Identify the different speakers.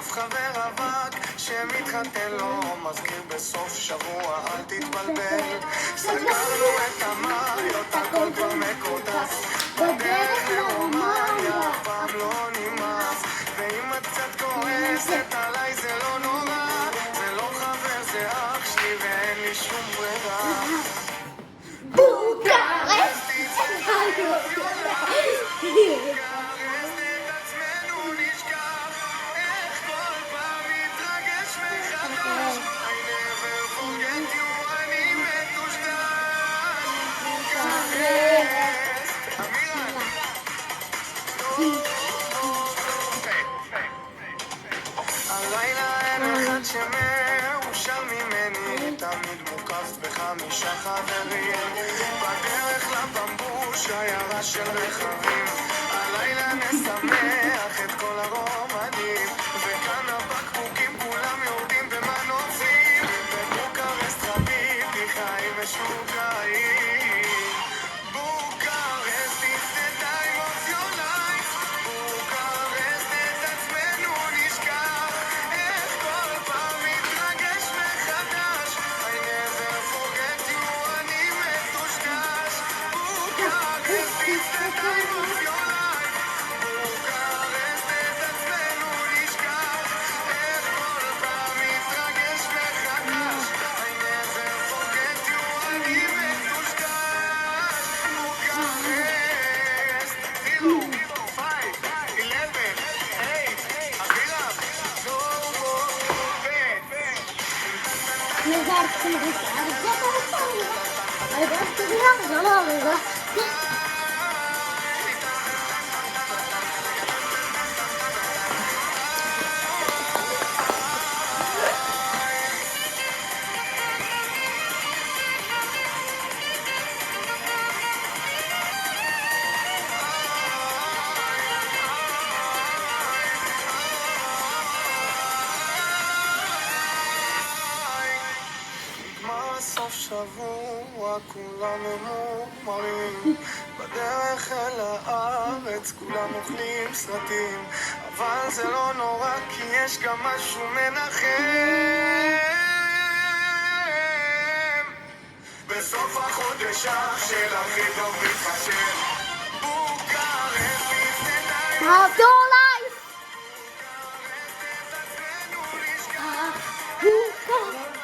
Speaker 1: אף חבר אבק שמתחתן לו מזכיר בסוף שבוע, אל תתבלבל. סגרנו את המריות, הכל כבר מקודס, בדרך לרומניה, פעם לא נמאס. ואם את קצת כועסת עליי זה לא נורא, זה לא חבר, זה אח שלי ואין לי שום ברירה.
Speaker 2: בוקרשט!
Speaker 1: הלילה אין אחד שמאושר ממני, תמיד מוקף ב5 חברים, בדרך לבמבוש שיירה של רכבים. הלילה נשמח את כל הרומנים, וכאן הבקבוקים כולם יורדים במנופים, בבוקרשט רבים חיים משוגעים. בוקרשט is the time of your life, בוקרשט את עצמנו נשכח, איך כל פעם מתרגש מחדש, I never forget you, אני מטושטש. בוקרשט is the time of your life, בוקרשט את עצמנו נשכח, איך כל פעם מתרגש מחדש, I never forget you, אני מטושטש. סוף שבוע כולם ממורמרים, בדרך אל הארץ כולם אוכלים סרטים, אבל זה לא נורא כי יש גם משהו מנחם. בסוף החודש אח של הכי טוב מתחשב, בוקרשט is the time of your life,
Speaker 2: Bukharest.